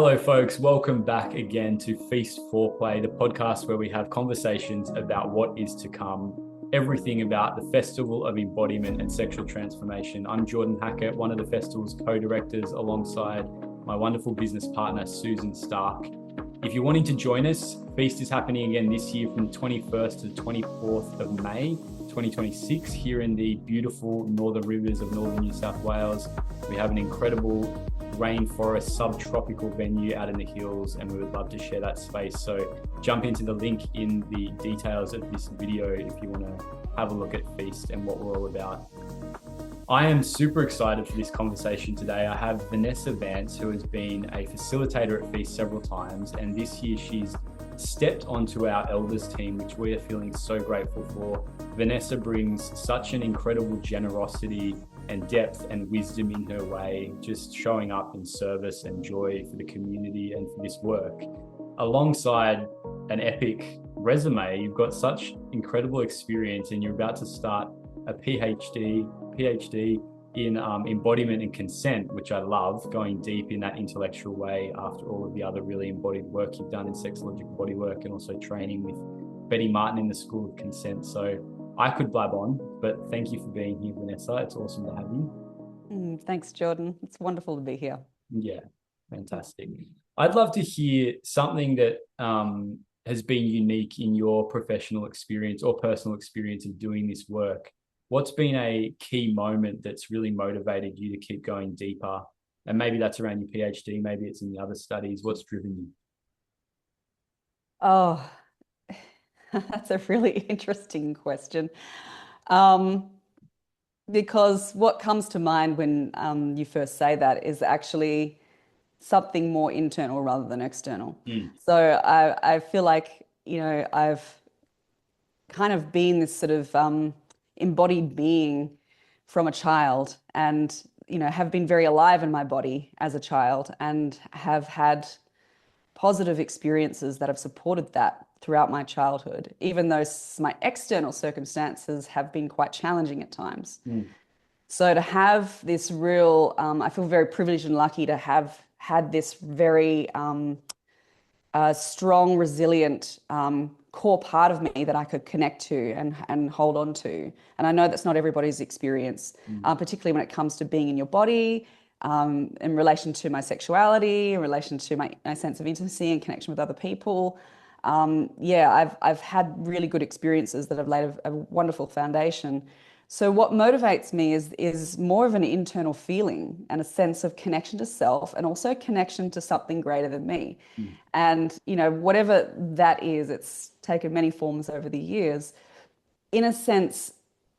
Hello, folks. Welcome back again to FEAST Foreplay, the podcast where we have conversations about what is to come, everything about the Festival of Embodiment and Sexual Transformation. I'm Jordan Hackett, one of the festival's co-directors, alongside my wonderful business partner, Susan Stark. If you're wanting to join us, FEAST is happening again this year from the 21st to the 24th of May, 2026, here in the beautiful Northern Rivers of Northern New South Wales. We have an incredible rainforest subtropical venue out in the hills, and we would love to share that space. So jump into the link in the details of this video if you want to have a look at FEAST and what we're all about. I am super excited for this conversation today. I have Vanessa Vance, who has been a facilitator at FEAST several times, and this year she's stepped onto our elders team, which we are feeling so grateful for. Vanessa brings such an incredible generosity and depth and wisdom in her way, just showing up in service and joy for the community and for this work. Alongside an epic resume, you've got such incredible experience, and you're about to start a PhD in embodiment and consent, which I love, going deep in that intellectual way after all of the other really embodied work you've done in sexological bodywork, and also training with Betty Martin in the School of Consent. So I could blab on, but thank you for being here, Vanessa. It's awesome to have you. Thanks, Jordan. It's wonderful to be here. Yeah, fantastic. I'd love to hear something that has been unique in your professional experience or personal experience of doing this work. What's been a key moment that's really motivated you to keep going deeper? And maybe that's around your PhD, maybe it's in the other studies. What's driven you? Oh, that's a really interesting question. Because what comes to mind when you first say that is actually something more internal rather than external. So I feel like, I've kind of been this sort of embodied being from a child, and, have been very alive in my body as a child, and have had positive experiences that have supported that throughout my childhood, even though my external circumstances have been quite challenging at times. So to have this real, I feel very privileged and lucky to have had this very strong, resilient core part of me that I could connect to and hold on to. And I know that's not everybody's experience, particularly when it comes to being in your body, in relation to my sexuality, in relation to my sense of intimacy and connection with other people. I've had really good experiences that have laid a wonderful foundation. So what motivates me is more of an internal feeling and a sense of connection to self, and also connection to something greater than me. And, whatever that is, it's taken many forms over the years. In a sense,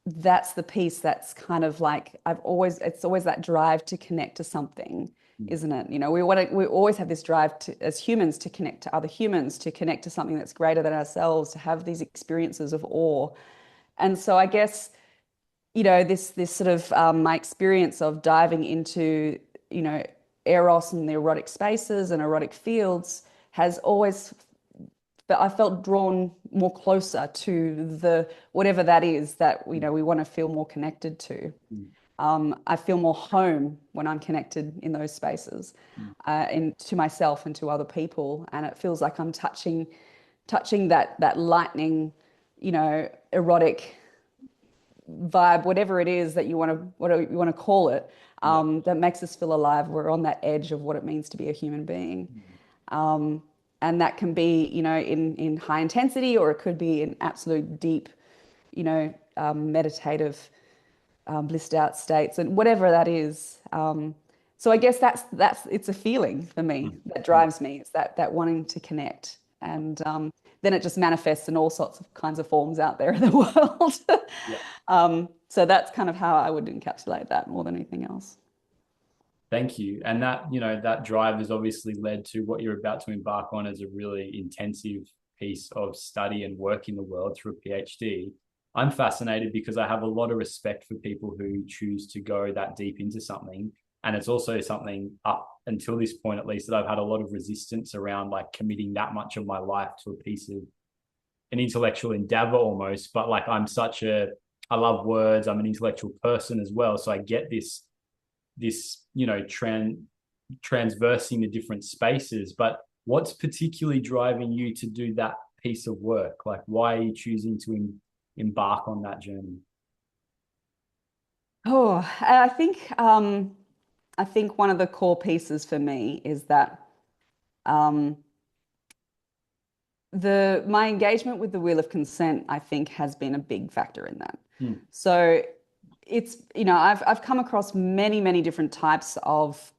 that's the piece that's kind of like, it's always that drive to connect to something, isn't it? We always have this drive as humans to connect to other humans, to connect to something that's greater than ourselves, to have these experiences of awe. And so I guess, this sort of my experience of diving into, eros and the erotic spaces and erotic fields has always, but I felt drawn more closer to the whatever that is that we want to feel more connected to. I feel more home when I'm connected in those spaces, to myself and to other people, and it feels like I'm touching that lightning, erotic vibe, whatever it is that you want to call it, that makes us feel alive. We're on that edge of what it means to be a human being. And that can be, in high intensity, or it could be in absolute deep, meditative, blissed out states, and whatever that is. So I guess that's it's a feeling for me that drives me. It's that wanting to connect, and then it just manifests in all sorts of kinds of forms out there in the world. So that's kind of how I would encapsulate that more than anything else. Thank you. And that, that drive has obviously led to what you're about to embark on as a really intensive piece of study and work in the world through a PhD. I'm fascinated because I have a lot of respect for people who choose to go that deep into something. And it's also something, up until this point at least, that I've had a lot of resistance around, like committing that much of my life to a piece of an intellectual endeavor almost. But like, I love words. I'm an intellectual person as well. So I get this transversing the different spaces, but what's particularly driving you to do that piece of work? Like, why are you choosing to embark on that journey? Oh, and I think one of the core pieces for me is that um, my engagement with the wheel of consent, I think, has been a big factor in that. So it's, I've come across many different types of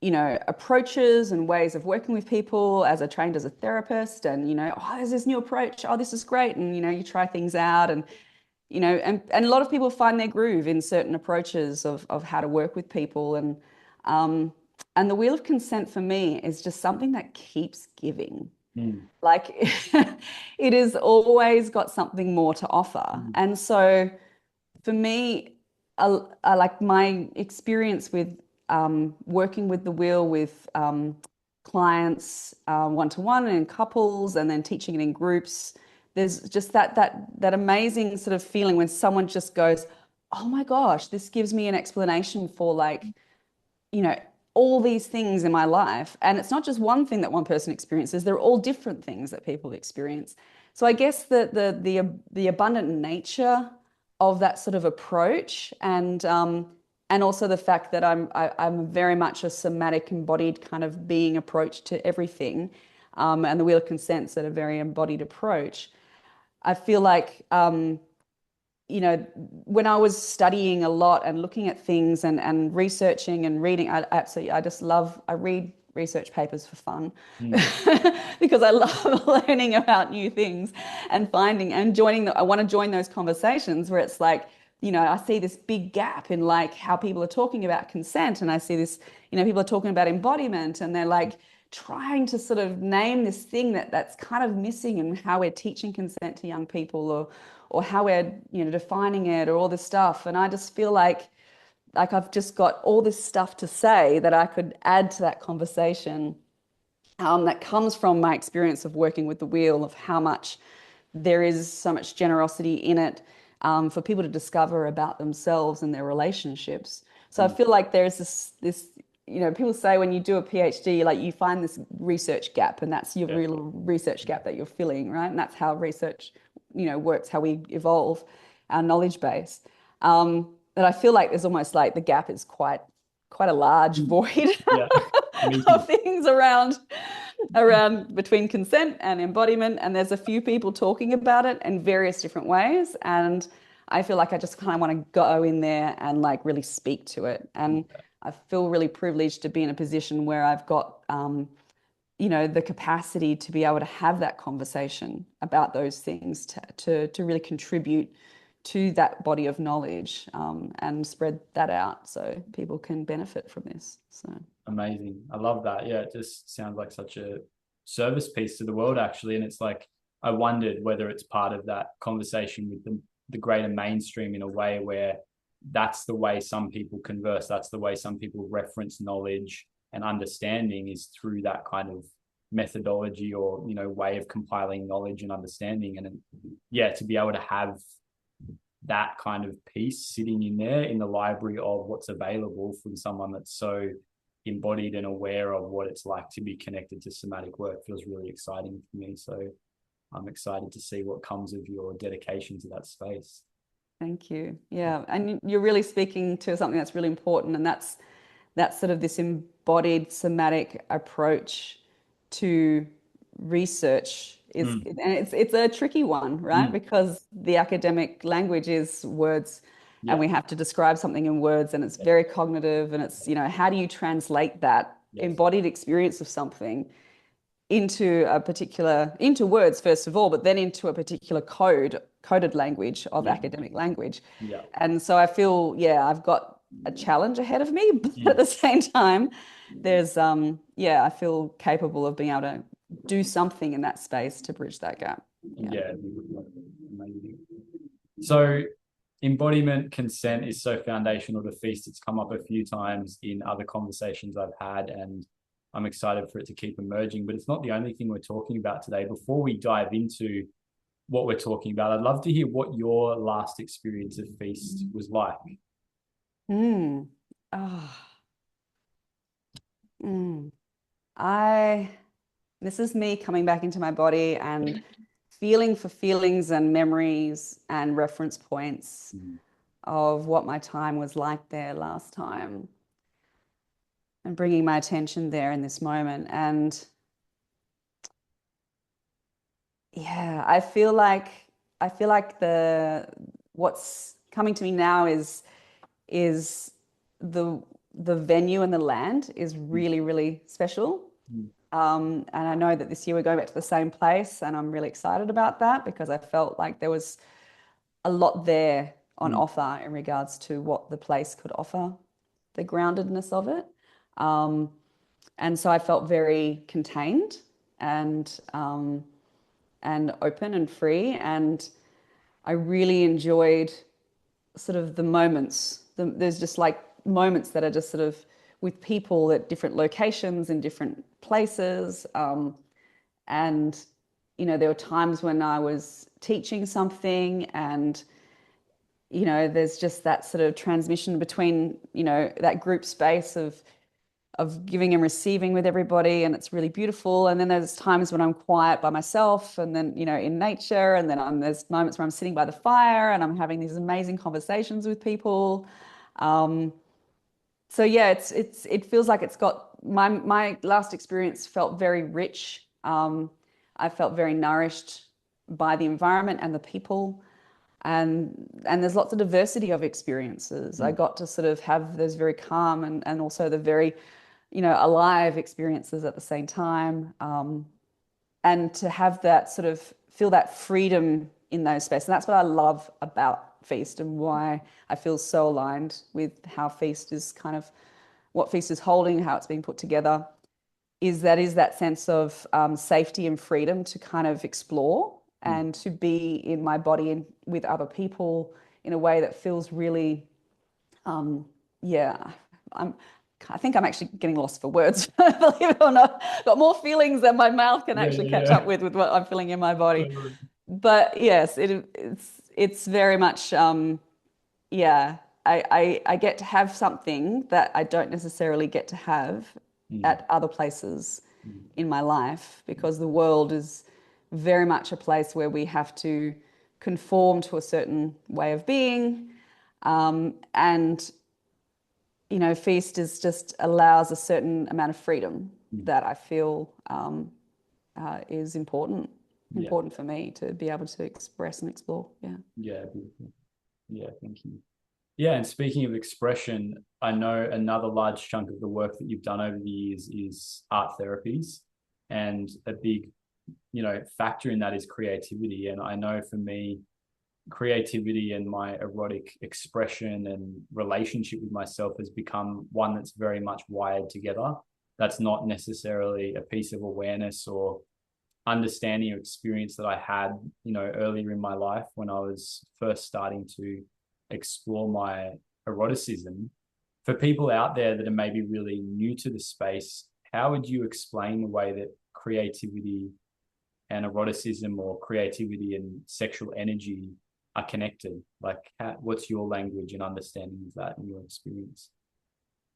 approaches and ways of working with people as I trained as a therapist, and oh, there's this new approach, oh, this is great, and you try things out, and and a lot of people find their groove in certain approaches of how to work with people, and the wheel of consent for me is just something that keeps giving. Like it has always got something more to offer. And so for me, I like my experience with working with the wheel with clients one-to-one and in couples, and then teaching it in groups. There's just that amazing sort of feeling when someone just goes, "Oh my gosh, this gives me an explanation for like, you know, all these things in my life." And it's not just one thing that one person experiences, they're all different things that people experience. So I guess the abundant nature of that sort of approach, and also the fact that I'm very much a somatic embodied kind of being approach to everything, and the wheel of consent's at a very embodied approach. I feel like when I was studying a lot and looking at things and researching and reading, I read research papers for fun because I love learning about new things and finding and I want to join those conversations where it's like, I see this big gap in like how people are talking about consent, and I see this, people are talking about embodiment, and they're like trying to sort of name this thing that's kind of missing in how we're teaching consent to young people, or how we're defining it, or all this stuff. And I just feel like I've just got all this stuff to say that I could add to that conversation, that comes from my experience of working with the wheel, of how much there is so much generosity in it, for people to discover about themselves and their relationships. So I feel like there's this people say when you do a PhD, like you find this research gap, and that's your real research gap that you're filling, right? And that's how research, works, how we evolve our knowledge base. But I feel like there's almost like the gap is quite a large void of things around between consent and embodiment, and there's a few people talking about it in various different ways, and I feel like I just kind of want to go in there and like really speak to it. And I feel really privileged to be in a position where I've got the capacity to be able to have that conversation about those things, to really contribute to that body of knowledge, and spread that out so people can benefit from this. So amazing. I love that. Yeah, it just sounds like such a service piece to the world, actually. And it's like, I wondered whether it's part of that conversation with the greater mainstream, in a way where that's the way some people converse, that's the way some people reference knowledge and understanding, is through that kind of methodology or way of compiling knowledge and understanding. And to be able to have that kind of piece sitting in there in the library of what's available from someone that's so embodied and aware of what it's like to be connected to somatic work feels really exciting for me. So I'm excited to see what comes of your dedication to that space. Thank you. Yeah, and you're really speaking to something that's really important, and that's sort of this embodied somatic approach to research and it's a tricky one, right? Because the academic language is words, and we have to describe something in words, and it's very cognitive, and it's how do you translate that embodied experience of something into words first of all, but then into a particular coded language of academic language. And so I feel I've got a challenge ahead of me, but at the same time there's I feel capable of being able to do something in that space to bridge that gap. Amazing. So embodiment consent is so foundational to FEAST. It's come up a few times in other conversations I've had, and I'm excited for it to keep emerging, but it's not the only thing we're talking about today. Before we dive into what we're talking about, I'd love to hear what your last experience of FEAST was like. Oh. Mm. I This is me coming back into my body and feeling for feelings and memories and reference points Mm. of what my time was like there last time, and bringing my attention there in this moment. And yeah, I feel like the what's coming to me now is the the venue and the land is really, really special. Mm. And I know that this year we're going back to the same place, and I'm really excited about that because I felt like there was a lot there on Mm. offer in regards to what the place could offer, the groundedness of it. Um, and so I felt very contained and and open and free, and I really enjoyed sort of the moments. There's just like moments that are just sort of with people at different locations in different places. And, there were times when I was teaching something and, there's just that sort of transmission between, that group space of giving and receiving with everybody, and it's really beautiful. And then there's times when I'm quiet by myself, and then in nature, and then there's moments where I'm sitting by the fire and I'm having these amazing conversations with people. um, so yeah, it feels like it's got my last experience felt very rich. I felt very nourished by the environment and the people, and there's lots of diversity of experiences. I Mm. got to sort of have those very calm and also the very, alive experiences at the same time. And to have that sort of feel that freedom in those spaces. And that's what I love about Feast, and why I feel so aligned with how Feast is kind of what Feast is holding, how it's being put together, is that sense of safety and freedom to kind of explore Mm. and to be in my body and with other people in a way that feels really, um, yeah, I'm, I think I'm actually getting lost for words, believe it or not. Got more feelings than my mouth can Yeah, actually yeah, catch yeah. up with what I'm feeling in my body. Totally. But yes, it's very much, yeah, I get to have something that I don't necessarily get to have Mm. at other places Mm. in my life, because the world is very much a place where we have to conform to a certain way of being. And Feast is just allows a certain amount of freedom Mm. that I feel is Yeah, important for me to be able to express and explore. Yeah. yeah, beautiful. Yeah, thank you. Yeah, and speaking of expression, I know another large chunk of the work that you've done over the years is art therapies, and a big, factor in that is creativity. And I know for me, creativity and my erotic expression and relationship with myself has become one that's very much wired together. That's not necessarily a piece of awareness or understanding or experience that I had, earlier in my life when I was first starting to explore my eroticism. For people out there that are maybe really new to the space, how would you explain the way that creativity and eroticism, or creativity and sexual energy, are connected? Like, what's your language and understanding of that in your experience?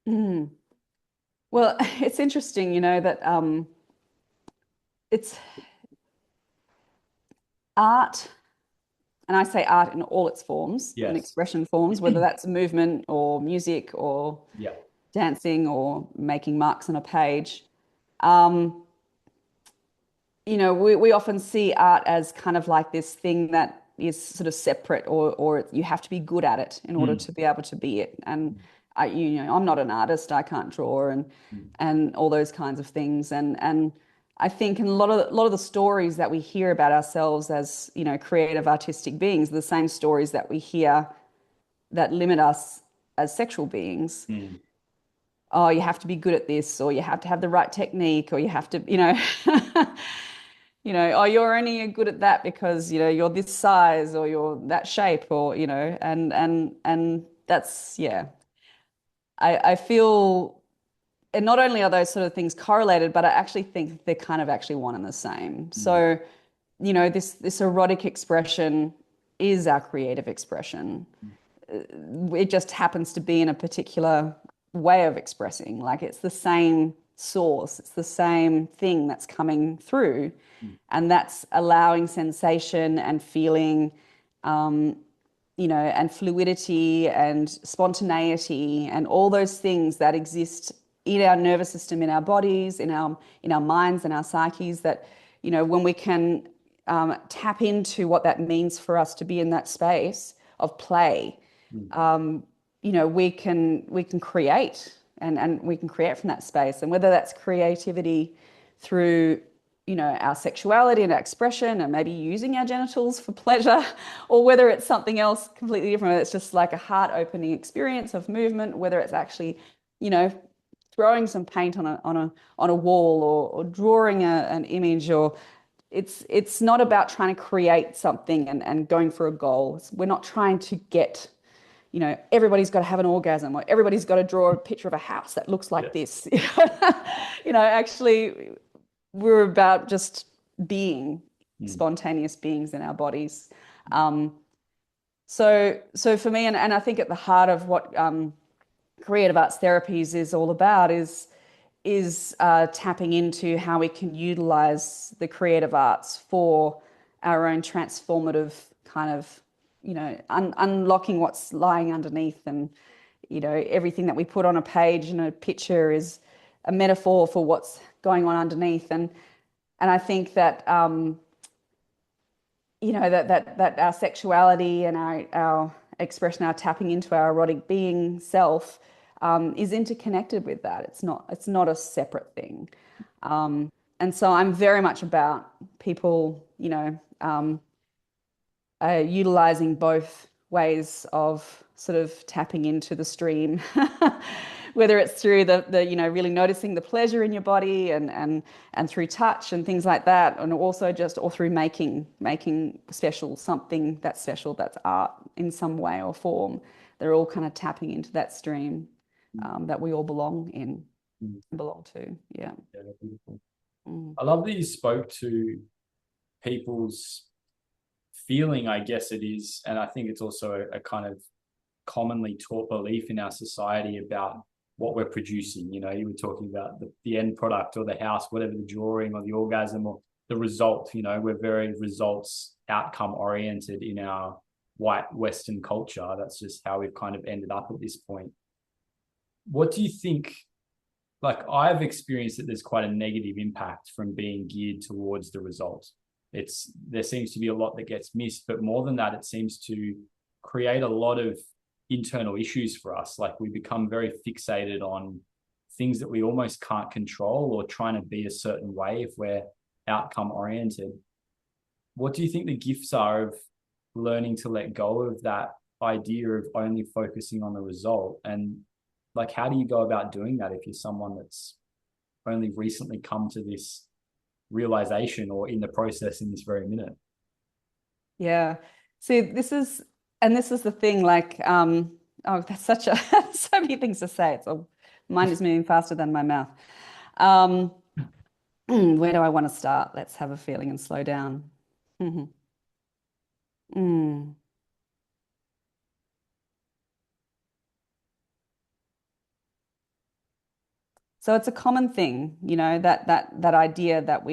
Mm. Well, it's interesting, that it's art, and I say art in all its forms and Yes. expression forms, whether that's movement or music or Yeah. dancing or making marks on a page. Um, we often see art as kind of like this thing that is sort of separate, or you have to be good at it in order Mm. to be able to be it. And I'm not an artist, I can't draw, Mm. and all those kinds of things. And I think in a lot of the stories that we hear about ourselves as, creative artistic beings, are the same stories that we hear that limit us as sexual beings. Mm. Oh, you have to be good at this, or you have to have the right technique, or you have to, oh, you're only good at that because, you're this size or you're that shape, or, and that's, yeah. I feel, and not only are those sort of things correlated, but I actually think they're kind of actually one and the same. Mm. So, this erotic expression is our creative expression. It just happens to be in a particular way of expressing. Like, it's the same source. It's the same thing that's coming through. Mm. And that's allowing sensation and feeling, and fluidity and spontaneity and all those things that exist in our nervous system, in our bodies, in our minds and our psyches, that, when we can tap into what that means for us to be in that space of play, we can create, and we can create from that space. And whether that's creativity through our sexuality and our expression and maybe using our genitals for pleasure, or whether it's something else completely different, it's just like a heart opening experience of movement, whether it's actually throwing some paint on a wall, or drawing an image, or it's not about trying to create something and going for a goal. We're not trying to get, everybody's got to have an orgasm, or everybody's got to draw a picture of a house that looks like this. Actually, we're about just being spontaneous beings in our bodies. So for me, and I think at the heart of what creative arts therapies is all about is tapping into how we can utilize the creative arts for our own transformative kind of, unlocking what's lying underneath. And, everything that we put on a page and a picture is a metaphor for what's going on underneath. And I think that, that our sexuality and our expression, our tapping into our erotic being self, is interconnected with that. It's not a separate thing. And so I'm very much about people, utilizing both ways of sort of tapping into the stream, whether it's through the really noticing the pleasure in your body, and through touch and things like that, and also or through making something that's special, that's art in some way or form. They're all kind of tapping into that stream that we all belong to. Yeah. Beautiful. I love that you spoke to people's feeling, I guess it is, and I think it's also a kind of commonly taught belief in our society about what we're producing. You were talking about the end product, or the house, whatever, the drawing or the orgasm or the result. We're very results outcome oriented in our white Western culture. That's just how we've kind of ended up at this point. What do you think? Like, I've experienced that there's quite a negative impact from being geared towards the result. There seems to be a lot that gets missed, but more than that, it seems to create a lot of internal issues for us. Like, we become very fixated on things that we almost can't control, or trying to be a certain way if we're outcome oriented. What do you think the gifts are of learning to let go of that idea of only focusing on the result? And like, how do you go about doing that if you're someone that's only recently come to this realization, or in the process in this very minute? Yeah. See, this is the thing, like, that's so many things to say. Mind is moving faster than my mouth. Where do I want to start? Let's have a feeling and slow down. Mm. So it's a common thing, that idea that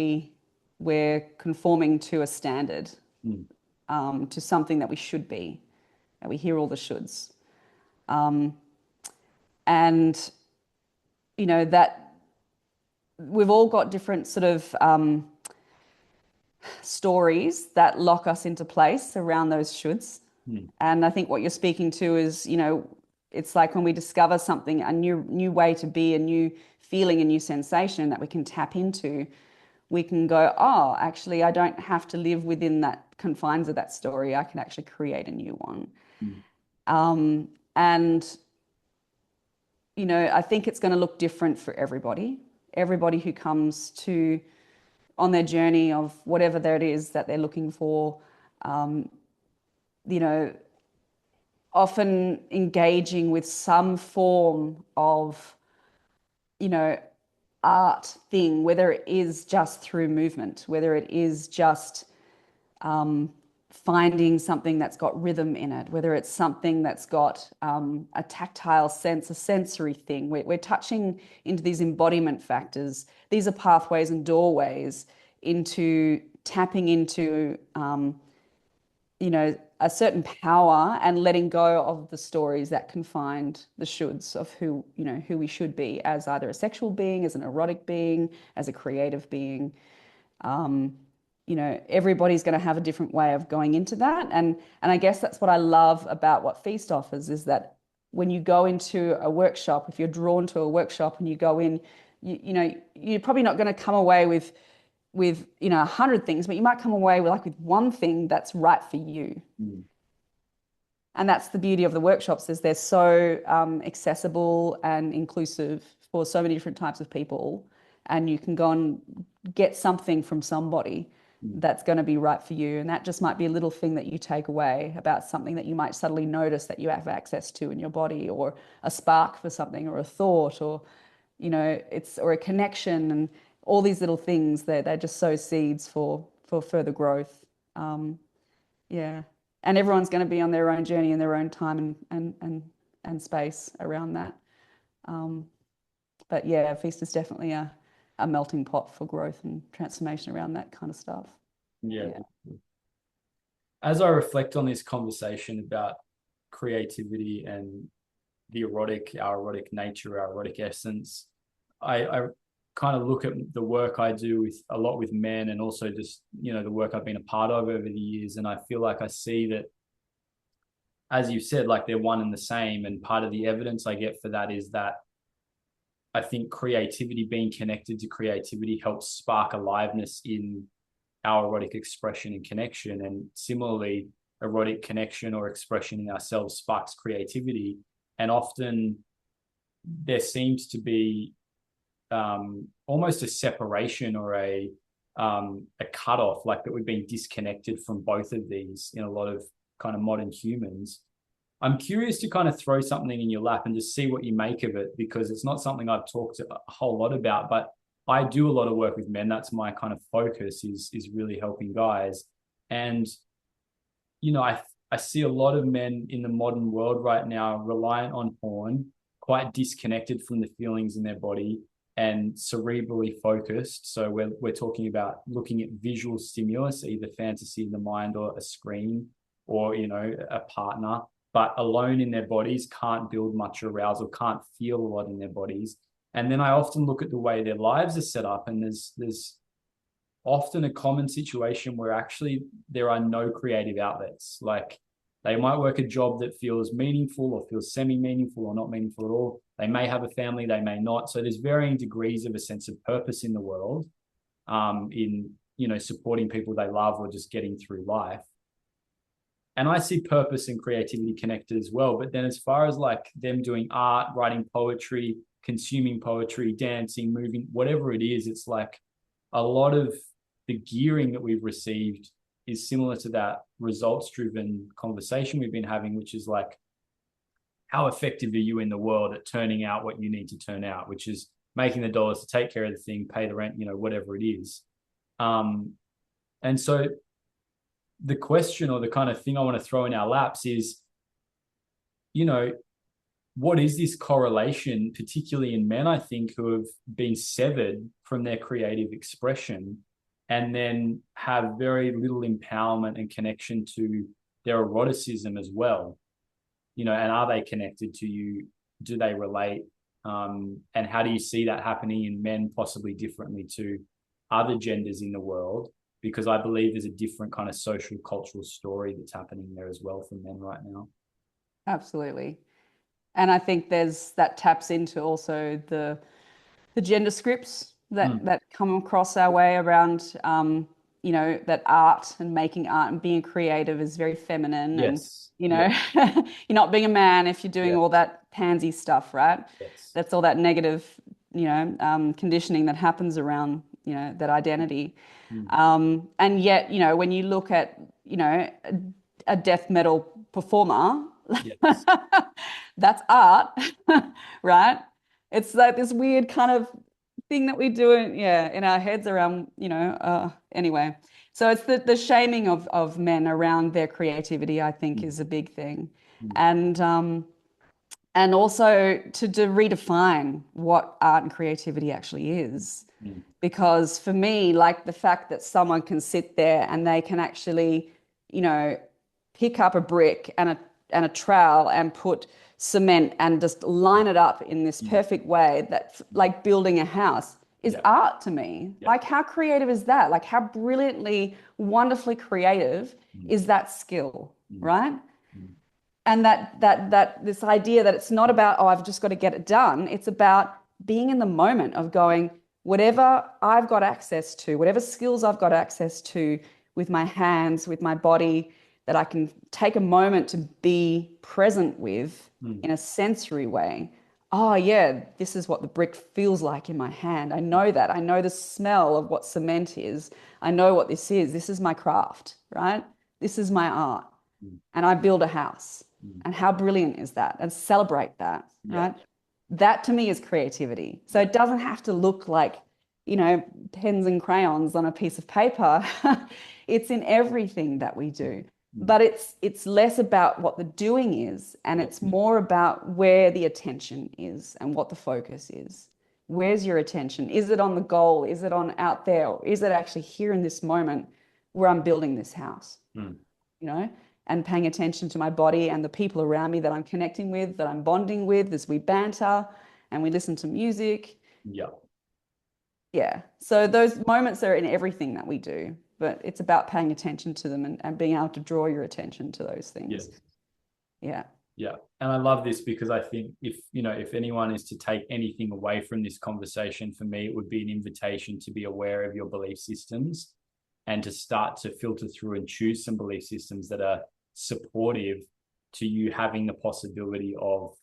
we're conforming to a standard, to something that we should be, and we hear all the shoulds, and that we've all got different sort of stories that lock us into place around those shoulds. And I think what you're speaking to is, it's like when we discover something, a new way to be, a new feeling, a new sensation that we can tap into, we can go, oh, actually, I don't have to live within that confines of that story. I can actually create a new one. And, I think it's going to look different for everybody. Everybody who comes on their journey of whatever that is that they're looking for, often engaging with some form of, art thing, whether it is just through movement, whether it is just finding something that's got rhythm in it, whether it's something that's got a tactile sense, a sensory thing. We're touching into these embodiment factors. These are pathways and doorways into tapping into, a certain power and letting go of the stories that confine the shoulds of who we should be as either a sexual being, as an erotic being, as a creative being. Everybody's going to have a different way of going into that. And I guess that's what I love about what FEAST offers, is that when you go into a workshop, if you're drawn to a workshop and you go in, you're probably not going to come away with 100 things, but you might come away with one thing that's right for you. Mm. And that's the beauty of the workshops, is they're so accessible and inclusive for so many different types of people. And you can go and get something from somebody that's going to be right for you. And that just might be a little thing that you take away about something that you might suddenly notice that you have access to in your body, or a spark for something, or a thought, or, or a connection. And all these little things, they're just sow seeds for further growth. Yeah. And everyone's going to be on their own journey in their own time and space around that. But yeah, FEAST is definitely a melting pot for growth and transformation around that kind of stuff. Yeah. As I reflect on this conversation about creativity and the erotic, our erotic nature, our erotic essence, I kind of look at the work I do with a lot with men, and also just, the work I've been a part of over the years. And I feel like I see that, as you said, like they're one and the same. And part of the evidence I get for that is that I think creativity, being connected to creativity, helps spark aliveness in our erotic expression and connection. And similarly, erotic connection or expression in ourselves sparks creativity. And often there seems to be almost a separation or a cutoff, like that we've been disconnected from both of these in a lot of kind of modern humans. I'm curious to kind of throw something in your lap and just see what you make of it, because it's not something I've talked a whole lot about, but I do a lot of work with men. That's my kind of focus, is really helping guys. And, I see a lot of men in the modern world right now reliant on porn, quite disconnected from the feelings in their body and cerebrally focused. So we're talking about looking at visual stimulus, either fantasy in the mind or a screen or, a partner, but alone in their bodies, can't build much arousal, can't feel a lot in their bodies. And then I often look at the way their lives are set up, and there's often a common situation where actually there are no creative outlets. Like, they might work a job that feels meaningful or feels semi-meaningful or not meaningful at all. They may have a family, they may not. So there's varying degrees of a sense of purpose in the world, in, supporting people they love or just getting through life. And I see purpose and creativity connected as well. But then as far as like them doing art, writing poetry, consuming poetry, dancing, moving, whatever it is, it's like a lot of the gearing that we've received is similar to that results-driven conversation we've been having, which is like, how effective are you in the world at turning out what you need to turn out, which is making the dollars to take care of the thing, pay the rent, whatever it is. And so the question, or the kind of thing I want to throw in our laps is, what is this correlation, particularly in men, I think, who have been severed from their creative expression and then have very little empowerment and connection to their eroticism as well? And are they connected to you? Do they relate? And how do you see that happening in men possibly differently to other genders in the world? Because I believe there's a different kind of social cultural story that's happening there as well for men right now. Absolutely. And I think that taps into also the gender scripts that come across our way around, that art and making art and being creative is very feminine. Yes. And, you're not being a man if you're doing all that pansy stuff, right? Yes. That's all that negative, conditioning that happens around, that identity. And yet, when you look at, a death metal performer, Yes. that's art, right? It's like this weird kind of thing that we do in our heads around, anyway. So it's the shaming of men around their creativity, I think, is a big thing. And also to redefine what art and creativity actually is. Because for me, like the fact that someone can sit there and they can actually, pick up a brick and a trowel and put cement and just line it up in this perfect way, that like building a house is art to me. Like, how creative is that? Like, how brilliantly, wonderfully creative is that skill, right? And that this idea that it's not about, oh, I've just got to get it done. It's about being in the moment of going, whatever I've got access to, whatever skills I've got access to with my hands, with my body, that I can take a moment to be present with in a sensory way. Oh yeah, this is what the brick feels like in my hand. I know that. I know the smell of what cement is. I know what this is. This is my craft, right? This is my art. And I build a house. And how brilliant is that? And celebrate that, right? That to me is creativity. So it doesn't have to look like, pens and crayons on a piece of paper. It's in everything that we do. But it's less about what the doing is, and it's more about where the attention is and what the focus is. Where's your attention? Is it on the goal? Is it on out there? Or is it actually here in this moment where I'm building this house? And paying attention to my body and the people around me that I'm connecting with, that I'm bonding with as we banter and we listen to music. Yeah. So those moments are in everything that we do, but it's about paying attention to them and being able to draw your attention to those things. Yeah. And I love this because I think if anyone is to take anything away from this conversation, for me, it would be an invitation to be aware of your belief systems and to start to filter through and choose some belief systems that are supportive to you having the possibility of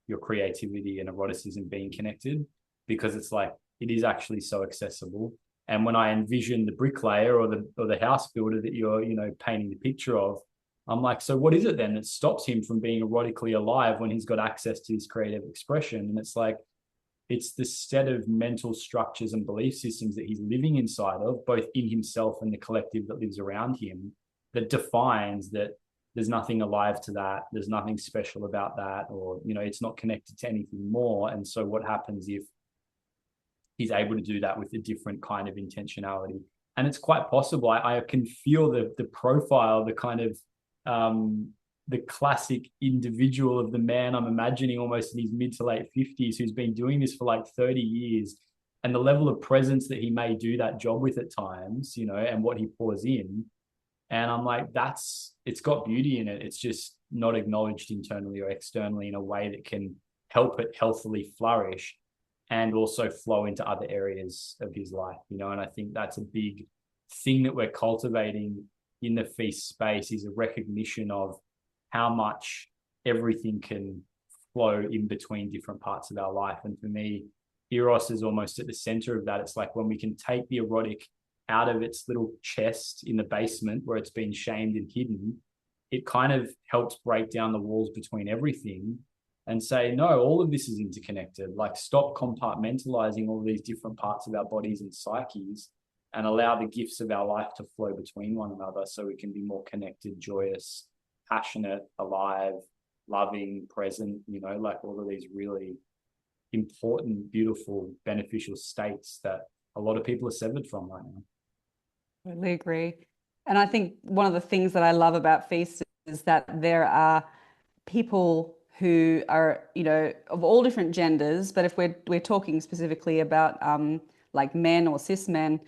your creativity and eroticism being connected, because it's like, it is actually so accessible. And when I envision the bricklayer or the house builder that you're, painting the picture of, I'm like, so what is it then that stops him from being erotically alive when he's got access to his creative expression? And it's like, it's the set of mental structures and belief systems that he's living inside of, both in himself and the collective that lives around him, that defines that there's nothing alive to that. There's nothing special about that, or, it's not connected to anything more. And so what happens if he's able to do that with a different kind of intentionality? And it's quite possible. I can feel the profile, the kind of the classic individual of the man I'm imagining almost in his mid to late 50s, who's been doing this for like 30 years, and the level of presence that he may do that job with at times, and what he pours in. And I'm like, it's got beauty in it. It's just not acknowledged internally or externally in a way that can help it healthily flourish and also flow into other areas of his life, And I think that's a big thing that we're cultivating in the FEAST space, is a recognition of how much everything can flow in between different parts of our life. And for me, Eros is almost at the center of that. It's like when we can take the erotic out of its little chest in the basement where it's been shamed and hidden, it kind of helps break down the walls between everything and say, no, all of this is interconnected. Like, stop compartmentalizing all these different parts of our bodies and psyches, and allow the gifts of our life to flow between one another so we can be more connected, joyous, passionate, alive, loving, present, like all of these really important, beautiful, beneficial states that a lot of people are severed from right now. Totally agree. And I think one of the things that I love about FEAST is that there are people who are, of all different genders, but if we're talking specifically about like men or cis men,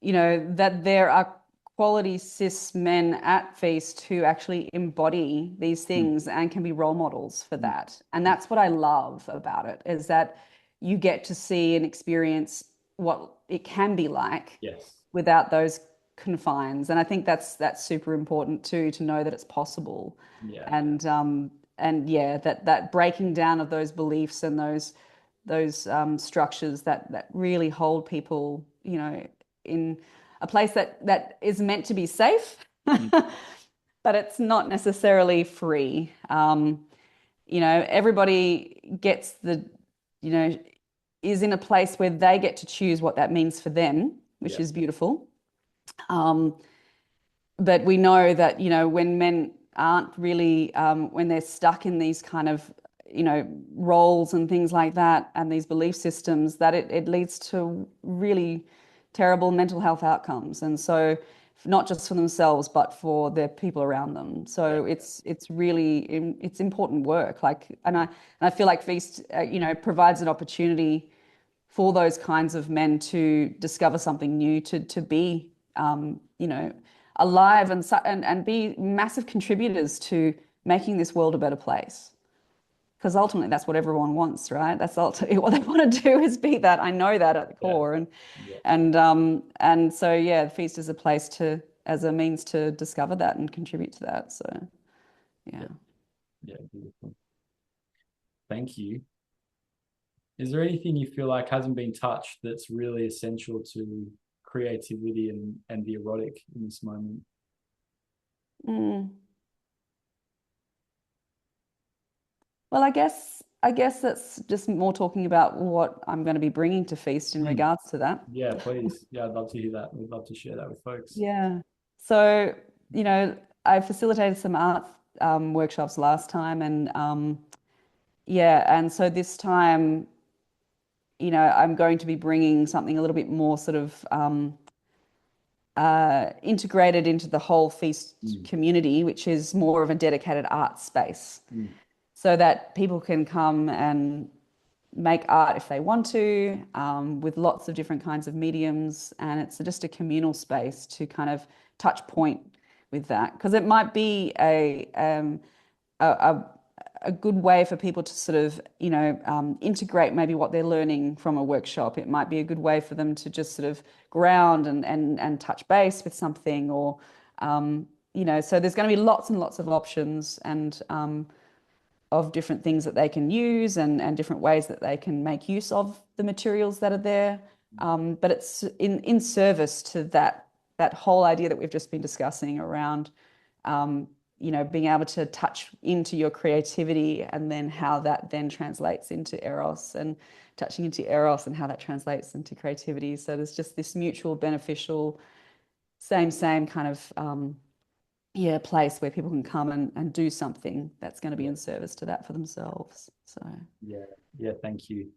that there are quality cis men at FEAST who actually embody these things and can be role models for that. And that's what I love about it, is that you get to see and experience what it can be like without those confines. And I think that's super important too, to know that it's possible. And yeah, that breaking down of those beliefs and those structures that really hold people, in a place that is meant to be safe, but it's not necessarily free. Everybody gets is in a place where they get to choose what that means for them, which is beautiful. but we know that, when men aren't really, when they're stuck in these kind of, roles and things like that, and these belief systems, that it leads to really terrible mental health outcomes. And so not just for themselves, but for the people around them. So it's really, it's important work. And I feel like FEAST, provides an opportunity for those kinds of men to discover something new, to be, alive and be massive contributors to making this world a better place. Because ultimately that's what everyone wants, right? That's ultimately what they want to do, is be that. I know that at the core. And so yeah, FEAST is a place as a means to discover that and contribute to that. So yeah. Beautiful. Thank you. Is there anything you feel like hasn't been touched that's really essential to creativity and the erotic in this moment? Well, I guess that's just more talking about what I'm going to be bringing to FEAST in regards to that. Yeah, please. Yeah, I'd love to hear that. We'd love to share that with folks. Yeah. So, I facilitated some art workshops last time, and and so this time, I'm going to be bringing something a little bit more sort of integrated into the whole FEAST community, which is more of a dedicated art space, so that people can come and make art if they want to, with lots of different kinds of mediums. And it's just a communal space to kind of touch point with that, because it might be a good way for people to sort of, integrate maybe what they're learning from a workshop. It might be a good way for them to just sort of ground and touch base with something, or, so there's going to be lots and lots of options, and of different things that they can use, and different ways that they can make use of the materials that are there. But it's in service to that whole idea that we've just been discussing around, being able to touch into your creativity, and then how that then translates into eros, and touching into eros and how that translates into creativity. So there's just this mutual beneficial, same kind of, place where people can come and do something that's going to be in service to that for themselves. So Thank you.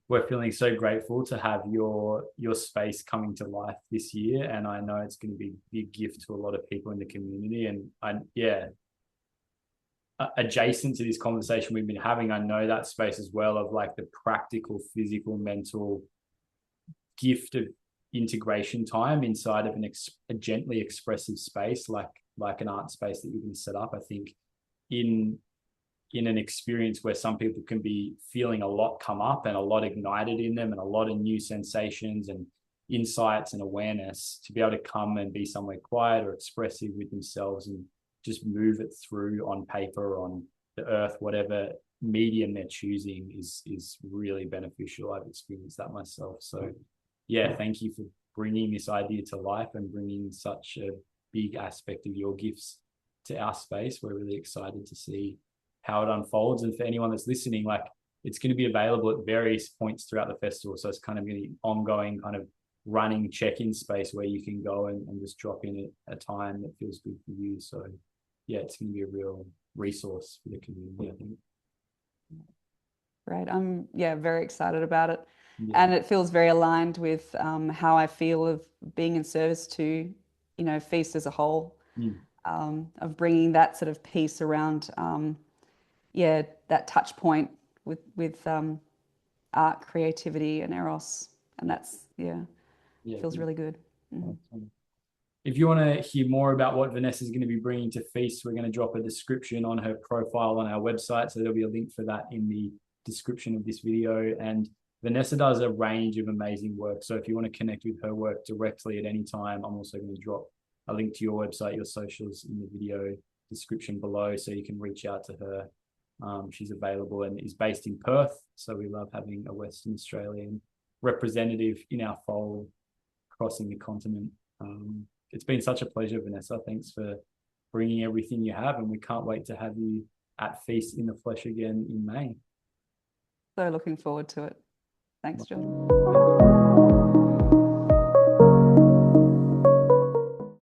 We're feeling so grateful to have your space coming to life this year, and I know it's going to be a big gift to a lot of people in the community. And adjacent to this conversation we've been having, I know that space as well, of like the practical, physical, mental gift of integration time inside of a gently expressive space, like an art space that you can set up. I think in an experience where some people can be feeling a lot come up and a lot ignited in them, and a lot of new sensations and insights and awareness, to be able to come and be somewhere quiet or expressive with themselves and just move it through on paper, on the earth, whatever medium they're choosing, is really beneficial. I've experienced that myself. So thank you for bringing this idea to life and bringing such a big aspect of your gifts to our space. We're really excited to see how it unfolds. And for anyone that's listening, like, it's going to be available at various points throughout the festival. So it's kind of going to be ongoing, kind of running check-in space where you can go and just drop in at a time that feels good for you. So it's going to be a real resource for the community, I think. Right. I'm very excited about it. And it feels very aligned with how I feel of being in service to, FEAST as a whole, of bringing that sort of piece around, that touch point with art, creativity, and eros. And that's, feels really good. If you want to hear more about what Vanessa is going to be bringing to FEAST, we're going to drop a description on her profile on our website. So there'll be a link for that in the description of this video. And Vanessa does a range of amazing work. So if you want to connect with her work directly at any time, I'm also going to drop a link to your website, your socials, in the video description below, so you can reach out to her. She's available and is based in Perth. So we love having a Western Australian representative in our fold, crossing the continent. It's been such a pleasure, Vanessa. Thanks for bringing everything you have, and we can't wait to have you at FEAST in the flesh again in May. So looking forward to it. Thanks, Jordan.